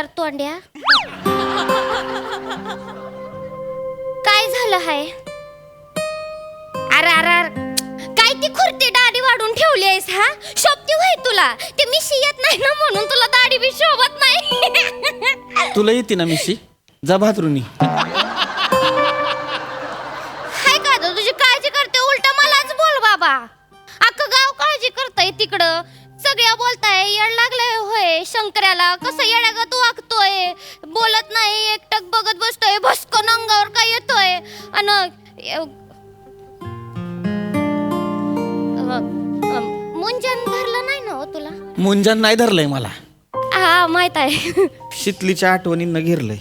खुरदार तोंड्या, काय झालं हाय? अरे अरे काय ती खुर्ती दाढी वाढून ठेवली आहेस हा? शोभती होय तुला? ते मिशी येत नाही ना म्हणून तुला दाढी बी शोभत नाही. तुला येते ना मिशी? जा भातरुनी. हाय का तुझी काळजी करते, उलट मलाच बोल बाबा. अख्खं गाव काळजी करतय तिकडं. सगळ्या बोलताय येड लागलंय होय शंकर्याला, कसं येड्यागत वागतोय, बोलत नाही, एकटक बघत बसतोय, भस्कन अंगावर काय येतोय. मुंजन धरलं नाही ना हो तुला? मुंजन नाही धरलंय मला. हा माहित आहे. शीतलीच्या आठवणींना घेरलंय.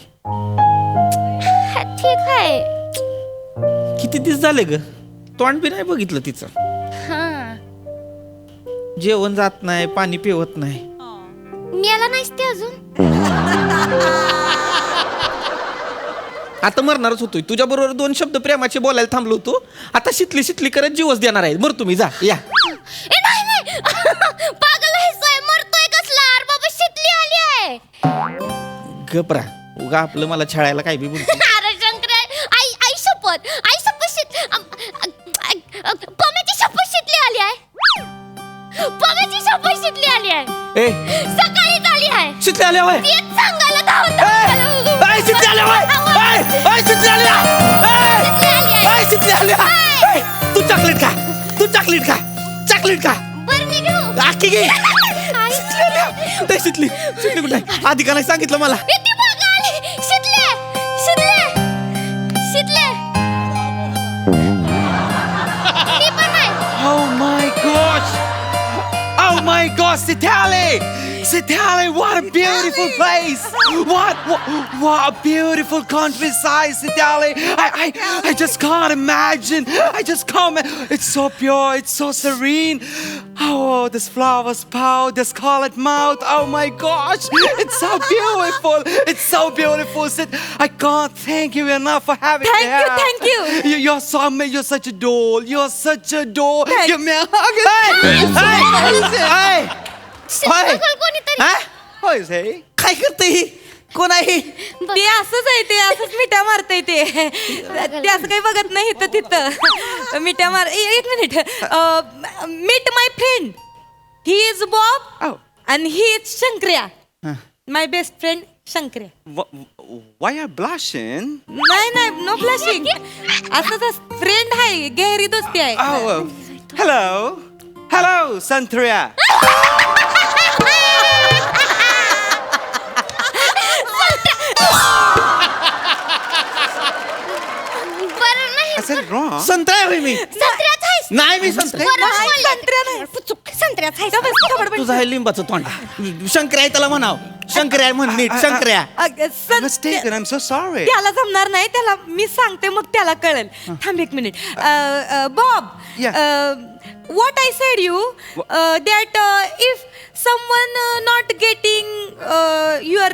ठीक आहे. किती दिवस झाले ग, तोंड बी नाही बघितलं तिचं. हा जेवण जात नाही, पाणी पिवत नाही. मिळाला नाहीस ते अजून? आता मरणारच होतोय. तुझ्या बरोबर 2 शब्द प्रेमाचे बोलायला थांबलो होतो. आता शितली शितली करत जीवच देणार आहे. मर तुम्ही, जा या. ए नाही नाही. पागल आहेस, मरतोय कसला? अरे बाबा शितली आली आहे. गपरा, उगा आपलं मला छळायला काय बी बोलतो. अरे शंकर, आई आई शपथ, आई शपथ पम्याची शपथ शितली आली आहे. पम्याची शपथ शितली आली आहे. ए सकाळीच आली आहे. शितली आल्या होय? तेच सांगायला धावत. ए शितली आल्या होय? ए शितली आल्या. ए शितली आल्या. तू चॉकलेट खा, तू चॉकलेट खा, चॉकलेट खा. बर मी घेऊ. आखी घे. शितली आल्या. ते शितली शितली कुठे आहे? आधी का नाही सांगितलं मला? ती बघ आली. शितले शितले शितले. मी पण आहे. Oh my gosh! Oh my gosh, Sitali! Sitali, what a beautiful place! What a beautiful countryside, Sitali! I just can't imagine. I just can't. It's so pure. It's so serene. Oh, this flowers pout, this scarlet mouth. Oh my gosh, it's so beautiful. It's so beautiful. I can't thank you enough for having me here. Thank you. You're so amazing. You're such a doll. You're such a doll. Give me a hug. Hey! बघल कोणीतरी. Who is he? काय करते ही? कोण आहे ही? ते असंच आहे, ते असंच मिठ्या मारतय ते असं काही बघत नाही इथं तिथं. मिठ्या मार. एक minute. Meet my friend. He is Bob Oh. and he is Shankarya. My best friend Shankarya. Why are you blushing? नाही नो फ्लॅशिंग. असंच फ्रेंड आहे, गहरी दोस्ती आहे. Oh, hello. Hello, Santria. बरं नाही. I said it wrong. संत्रा आहे होय मी? संत्र्यात आहेस? नाही मी संत्रा. बरं नाही, बोलले. संत्र्या नाही. चुक, संत्र्यात आहेस. तुझं आहे लिंबाचं तोंड. शंकर आहे त्याला म्हणाव. शंकर आहे म्हण नीट. शंकर आहे. Mistaken. I'm so sorry. त्याला जमणार नाही, त्याला मी सांगते मग त्याला कळेल. थांब एक minute. Bob, what I said you that if someone not getting your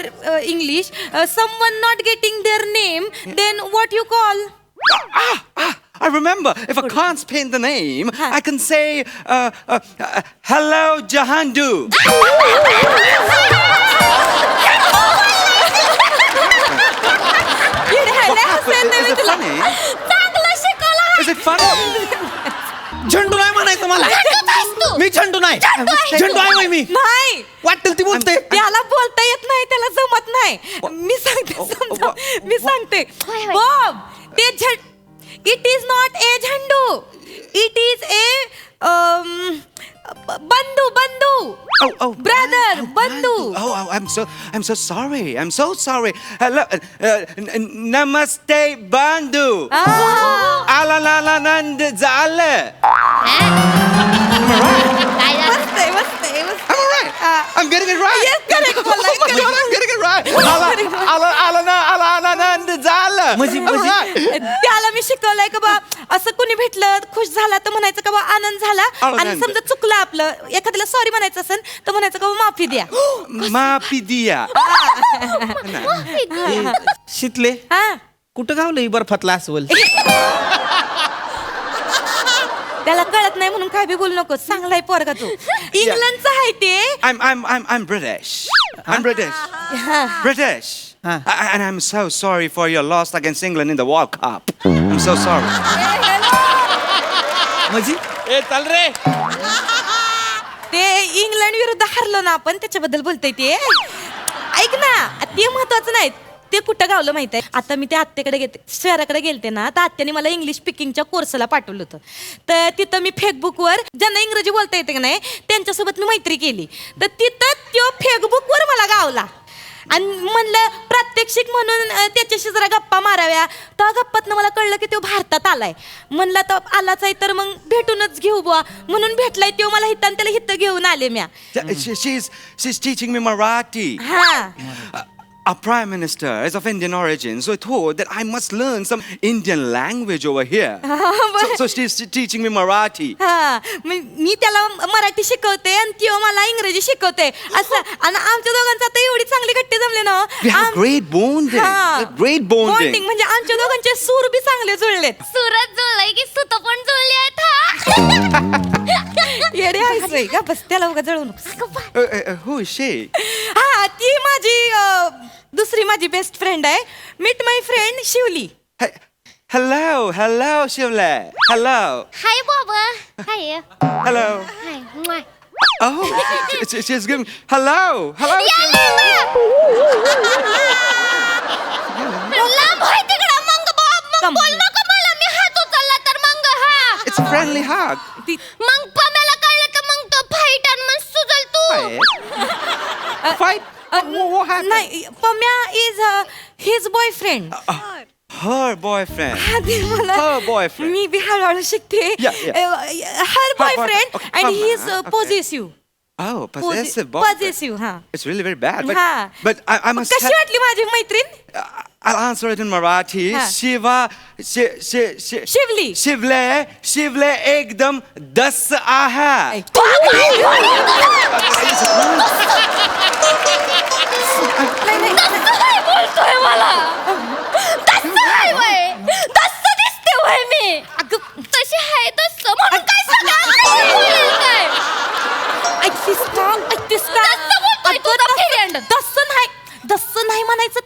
English, someone not getting their name, then what you call? I remember. If I can't spell the name, I can say, hello, Jahandu. Is it funny? चांगलं शिकवलं. Is it funny? झंडू नाही म्हणायचं मला. झंडूत आहेस तू. मी झंडू नाही. झंडू आहे होय मी. नाही, वाटेल ती बोलते. त्याला बोलता येत नाही, त्याला जमत नाही. मी सांगते, समजा मी सांगते. होय, होय. बॉब, ते इट इज नॉट ए झंडू, इट इज ए बंधू Oh, ब्रदर बंधू. Oh, I'm so sorry. I'm so sorry. Hello, namaste, Bandu. Alalanand zale. काय झालं? मस्त आहे, मस्त आहे, मस्त आहे. I'm alright. I'm getting it right. Yes, correct. Oh my God, I'm getting it right. Alalanand zale. I'm right. त्याला मी शिकवलंय का बा, असं कुणी भेटलं खुश झाला तर म्हणायचं का बा आनंद झाला, आणि आनंद. समजा चुकलं आपलं, एखाद्याला सॉरी म्हणायचं असेल तर म्हणायचं का बा माफी द्या. Maafi diya. शितले हा, कुठं गावलं ही बर्फातला अस्वल? त्याला कळत नाही म्हणून काय बी बोलू नको. चांगलाय पोरगा तू. इंग्लंडचा आहे ते. I'm British. I'm British. British. Huh. And I'm so sorry for your loss against England in the World Cup. I'm so sorry. म्हणजे ए चाल रे. ते इंग्लंड विरुद्ध हरलो ना आपण त्याच्याबद्दल बोलतोय ते. ऐक ना, ते महत्वाचं नाही. ते कुठं गावलं माहित आहे. आता मी त्या आत्याकडे गेले, शहराकडे गेलते ना, तर आत्याने मला इंग्लिश स्पीकिंगच्या कोर्सला पाठवलं होतं. तर तिथं मी फेसबुकवर ज्यांना इंग्रजी बोलता येते का नाही त्यांच्यासोबत मी मैत्री केली. तर तिथं तो फेसबुकवर मला गावला आणि म्हणलं प्रात्यक्षिक म्हणून त्याच्याशी जरा गप्पा माराव्या. त्या गप्पातनं मला कळलं की तो भारतात आलाय. म्हणलं तर आलाच आहे तर मग भेटूनच घेऊ बुवा म्हणून भेटलाय तो मला हिथं आणि त्याला हिथं घेऊन आले म्या. She's teaching me Marathi. हा Our prime minister is of Indian origin, so I thought that I must learn some Indian language over here. So she's teaching me Marathi. हा मी त्याला मराठी शिकवते आणि तो मला इंग्रजी शिकवते असं. आणि आमच्या दोघांचं आता एवढी चांगली गट्टी जमले ना. We have great bonding. Great bonding. Bonding म्हणजे आमच्या दोघांचे सूर बी चांगले जुळलेत. सुरत जुळलंय की सुत पण जुळली आहेत हा. येडे आहेस का बस त्याला उगा जळू नको. Who is she? हा ती माझी दुसरी माझी बेस्ट फ्रेंड आहे. Meet my friend Shivli. Hello, Shivle. Hello. हाय बाबा. हाय. Hello. हाय. Oh, she's giving. Hello. लांब होय तिकडं मग बाब मग बोल नको मला मी हात उचलला तर मग हा. It's a friendly hug. मग पम्याला कळलं तर मग तो फाईट आणि मग सुजल तू. Fight? What happened? नाही Pamya is his boyfriend. Her boyfriend. मला Her boyfriend. मी बी हळूहळू शिकते. Her boyfriend okay, and fine, he is okay. Positive. Oh, possessive boyfriend. Positive हा. It's really very bad. हा. But I must. कशी वाटली माझी मैत्रीण I'll answer it in Marathi. Ha. Shivli. Shivle ekdam 10 aha. काय बोलतोय मला तसं आहे वय तसं दिसते वय मी अगं तशी आहे तसं म्हणून काय सगळं काय तसं बोलतोय तुझा friend. तसं नाही म्हणायचं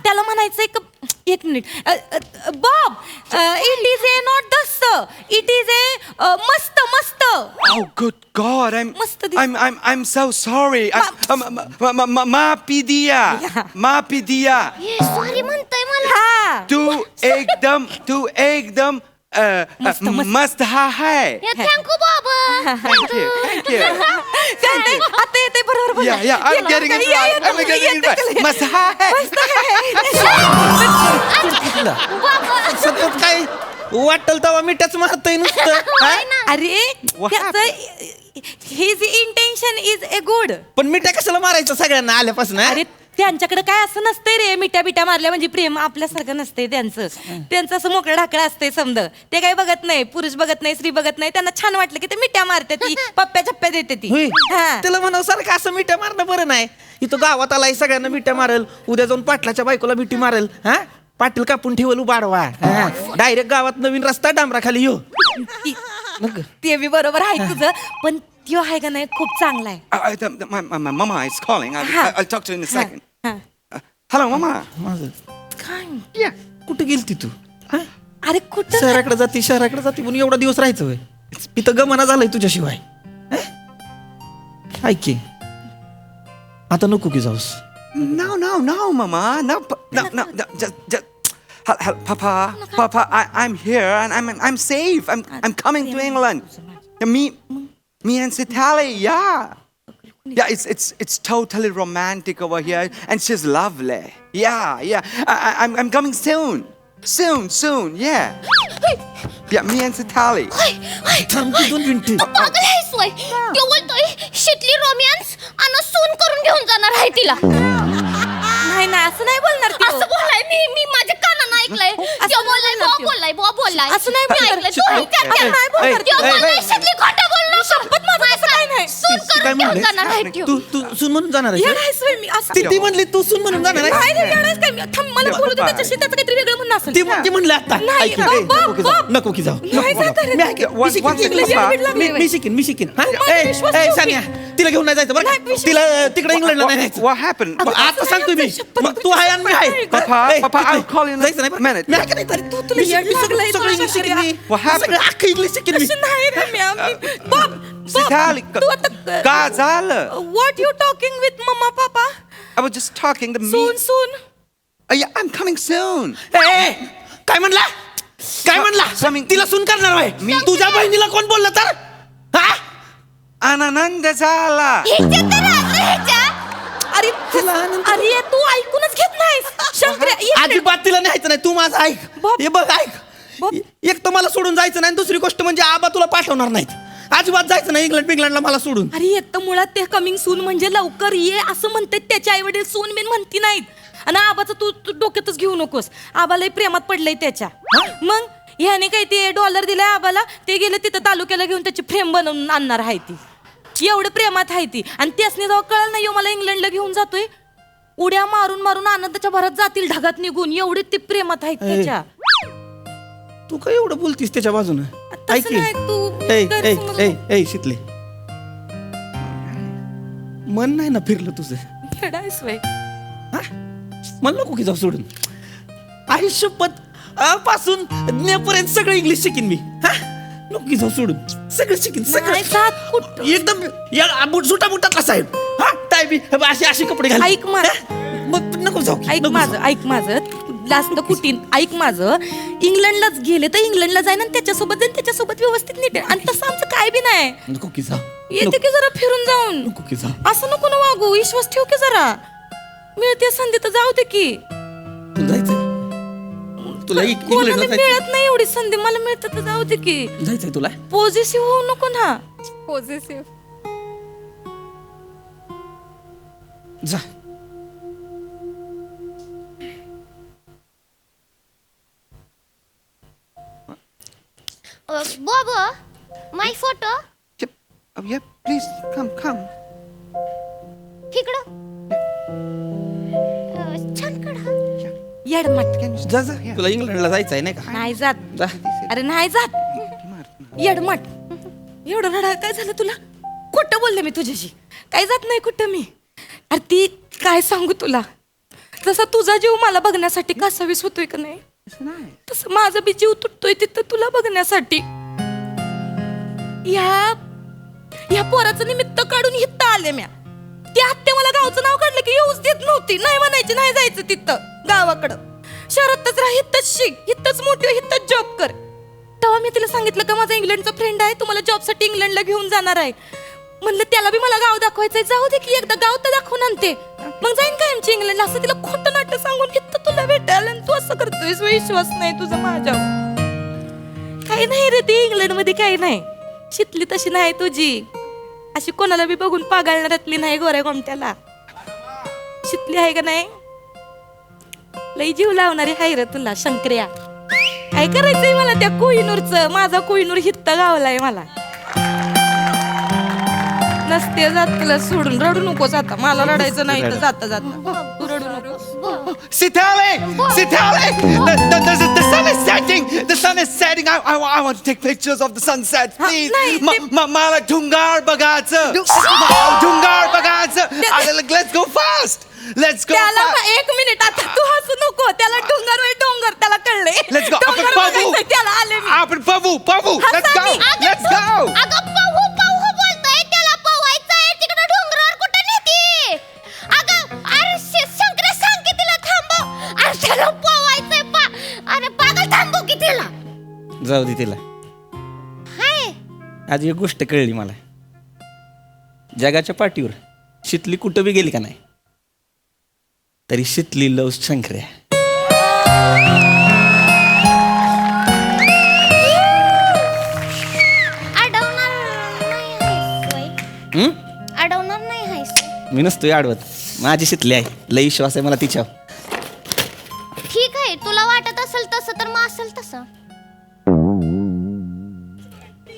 त्याला म्हणायचं एक minute. Bob it is A not दस्स इट इज ए मस्त. Oh, good God! मस्त दिसत. I'm so sorry. Maapidia. हे सॉरी म्हणतोय मला हा तू एकदम मस्त है. थँक्यू बाबा. Thank you. चालतंय. आता येते बरोबर. Yeah, I'm getting it right. I'm getting it right. मस्त है. सतत काय वाटल तेव्हा मिठाच मारतय नुसतं. हा? अरे his intention is a good. पण मिठा कशाला मारायचं सगळ्यांना आल्यापासून हा? अरे त्यांच्याकडे काय असं नसतंय रे. मिठ्या मारल्या म्हणजे प्रेम आपल्यासारखं नसतंय त्यांचं असं मोकळं ढाकळं असतंय समज. ते काही बघत नाही, पुरुष बघत नाही, स्त्री बघत नाही. त्यांना छान वाटलं की ते मिठ्या मारते ती पप्प्या चप्प्या देते ती. होय. हा. त्याला म्हणावं सारखं असं मिठ्या मारणं बरं नाही. इथं गावात आलाय सगळ्यांना मिठ्या मारल, उद्या जाऊन पाटलाच्या बायकोला मिठी मारल. हा पाटील कापून ठेवल उबाडवा. डायरेक्ट गावात नवीन रस्ता डांबराखाली येऊ. ते बी बरोबर आहे तुझं. पण त्यो आहे का नाही खूप चांगला आहे. My mama is calling. I'll talk to you in a second. हा. Hello, mama. माझं काय कुठे गेलती तू? हा? अरे कुठं शहराकडे जाती म्हणून एवढा दिवस राहायचं होय. इथं गमना झालंय तुझ्याशिवाय. ऐक की आता नको की जाऊस. No, mama. No. Just. Papa, I'm here and I'm safe. I'm coming to England. Me and Sitali, yeah. Yeah, it's totally romantic over here, and she's lovely. Yeah. I'm coming soon. Yeah. Yeah, me and Sitali. थांब की 2 मिनिटं. पागल आहेस वय तो बोलतोय Shitli romance आणि सून करून घेऊन जाणार आहे तिला. नाही असं नाही बोलणार त्यो. असं बोललाय मी माझ्या कानानं ऐकलंय. तो बोललाय बुवा बोललाय असं नाही मी बोलणार. ऐकलंय. तू ऐकलं का? नाही बोलणार. तो बोललाय शितली खोटं बोललो. शपथ माझं असं काही नाही. सून ती काय करून म्हणली? घेऊन जाणार आहे त्यो. तू सून म्हणून जाणार आहेस येडा होय? आहेस होय मी असं ती म्हणली तू सून म्हणून जाणार आहेस? नाही रे, येडा आहेस काय मी? थांब, मला बोलू दे त्याच्याशी, त्याचं काहीतरी वेगळं म्हणणं असेल. ती म्हणली आता नाही, ऐक ना, बाप, ए, बाप, नको की जाऊ, बाप. नको की जाऊ नाही नको, जात नको. रे. मी ऐकेन, मी शिकेन, one मी second, शिकेन. papa. मी शिकेन, मी शिकेन हा? माझा ए, विश्वास ए, ठेव की. सानिया तिला घेऊन नाही जायचं बरं नाही, का? विश्वास- तिला तिकडे इंग्लंडला नाही न्यायचं. What happened? मग आता सांगतो मी शपथ, मग तू आहे आणि मी आहे Papa, A, Papa, I'll call you in a जायचं नाही बरं? minute. मी ऐकेन, ऐकेन. तुला मी येड सगळं- लागलंय, सगळं इंग्लिश शिकेन मी. What happened? सगळं अख्खं इंग्लिश शिकेन मी. असं नाही रे म्या, बाप, Sitali, तू आता काय झालं? व्हॉट यू टॉकिंग विथ मम्मा पापा? I was just talking to me. Soon Yeah, I'm coming soon. ए, काय म्हणला काय म्हणला Coming. तिला सून करणार आहे तुझ्या बहिणीला कोण बोललं तर हा? आनंद झाला. ह्याच्या तर राहतं ह्याच्या. अरे अरे तू ऐकूनच घेत नाहीस शंकर्या एक मिनिट. अजिबात तिला न्यायचं नाही तू माझं ऐक बाप. हे बघ ऐक बाप. एक तर मला सोडून जायचं नाही आणि दुसरी गोष्ट म्हणजे आबा तुला पाठवणार नाहीत अजिबात जायचं नाही इंग्लंडला मला सोडून अरे येत तर मुळात ते कमिंग सून म्हणजे लवकर ये असं म्हणतात त्याचे आई वडील सून बिन म्हणती नाहीत आणि आबाचं तू डोक्यातच घेऊ नकोस आबालाही प्रेमात पडलंय त्याच्या मग ह्याने काही ते $1 दिलाय आबाला ते गेले तिथं तालुक्याला घेऊन त्याची फ्रेम बनवून आणणार आहे ती एवढं प्रेमात आहे ती आणि त्यासनी जेव्हा कळलं नाही मला इंग्लंडला घेऊन जातोय उड्या मारून मारून आनंदाच्या भरात जातील ढगात निघून एवढे ते प्रेमात आहेत त्याच्या तू काय एवढं बोलतीस त्याच्या बाजूनं तसं ऐक की. नाही, तू ए, गैरसमज- ए, ए, ए, शितले मन नाही ना फिरलं तुझं येडा आहेस व्हय. हा? मला नको की जाऊ सोडून आयुष्यपत पासून नेपर्यंत सगळं इंग्लिश शिकीन मी हा नको की जाऊ सोडून सगळं शिकीन नाही जात कुठं. एकदम सुटा बुटातला साहेब हा टायबी असे असे कपडे घाल ऐक माझं. मग नको जाऊ ऐक नको माझं जाऊ. ऐक माझं जास्त कुठीन ऐक माझं इंग्लंडलाच गेले तर इंग्लंडला जाईन आणि त्याच्यासोबत व्यवस्थित नीट आहे. आणि तसं आमचं काय बी नाही नको की जाऊ येते की जरा फिरून जाऊन नको की जाऊ असं नको ना वागू विश्वास ठेव की जरा मिळते संधी तर जाऊ दे की तू जायचंय तुला कोणाला इंग्लंडला जायचं मिळत नाही एवढी संधी मला मिळतं तर जाऊ दे की जायचंय तुला पॉझिटिव्ह होऊ नको ना पॉझिटिव्ह जा बाबा माय photo Yep. Oh, yeah, please come. इकडं छान काढा येडमट जा जा तुला इंग्लंडला जायचंय नाही का नाही जात जा अरे नाही जात येडमट एवढं रडा काय झालं तुला खोटं बोलले मी तुझ्याशी काय जात नाही कुठं मी अरे ती काय सांगू तुला जसा तुझा जीव मला बघण्यासाठी कासावीस होतोय का नाही तसं माझा बी जीव तुटतोय तिथं तुला बघण्यासाठी या पोराचं निमित्त काढून हित्त आले म्या ती आत्या मला गावचं नाव काढलं की येऊच देत नव्हती नाही म्हणायची नाही जायचं तिथं गावाकडं शहरातच राह हित्तच शिक हित्तच मोठी हो, हित्तच जॉब कर तेव्हा मी तिला सांगितलं का माझा इंग्लंडचा फ्रेंड आहे तुम्हाला जॉबसाठी इंग्लंडला घेऊन जाणार आहे म्हणलं त्याला बी मला गाव दाखवायचंय जाऊ दे की एकदा गाव तर दाखवून आणते मग जाईन काय आमची इंग्लंडला असं तिला खोटं नाटक सांगून घेतलं तुला भेटायला आणि तू असं करतोयस विश्वास नाही तुझा माझ्यावर काही नाही रे ते इंग्लंड मध्ये काही नाही शितली तशी नाही तुझी अशी कोणाला बी बघून पागाळणाऱ्यातली नाही गोऱ्या गोमट्याला शितली आहे का नाही लई जीव लावणारी हाय रे तुला शंकर्या काय करायचंय मला त्या कोहिनूरचं माझा कोहिनूर हित्त गावलाय मला नसते जात तुला सोडून रडू नकोस आता मला रडायचं नाही तर जाता जाता तू रडू नकोस Sitali! The sun is setting! The sun is setting! I want to take pictures of the sunset, please! नाही, मला डोंगर बघायचं! डोंगर बघायचं! Let's go fast! Let's go त्याला fast! एक मिनिट आता तू हसू नको त्याला डोंगर वे डोंगर त्याला कळले Let's go! डोंगर बघायचंय, त्याला आले मी आपण पाहू! Let's go! Let's go! अगं पाहू बोलतोय त्याला पवायचंय तिकडे डोंगरावर कुठं नेती अगं अरे शंकरे सांग की तिला थांबव अरे त्याला पवायचंय अरे पागल थांबव की तिला जाऊ दे तिला हाय आज एक गोष्ट कळली मला जगाच्या पाठीवर शितली कुठं बी गेली का नाही तरी शितली लव शंकर्या अडवणार नाही आहेस वय. हम्म? अडवणार नाही आहेस मी नसतोय आडवत माझी शितली आहे लई विश्वास आहे मला तिच्यावर ठीक आहे तुला वाटत असेल तसं तर मग असेल तसं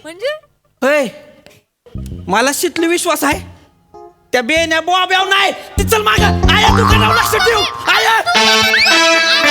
म्हणजे होय मला शितली विश्वास आहे त्या बेण्या बोब्याव नाही ती चल माग आया दुकानावर लक्ष ठेव आया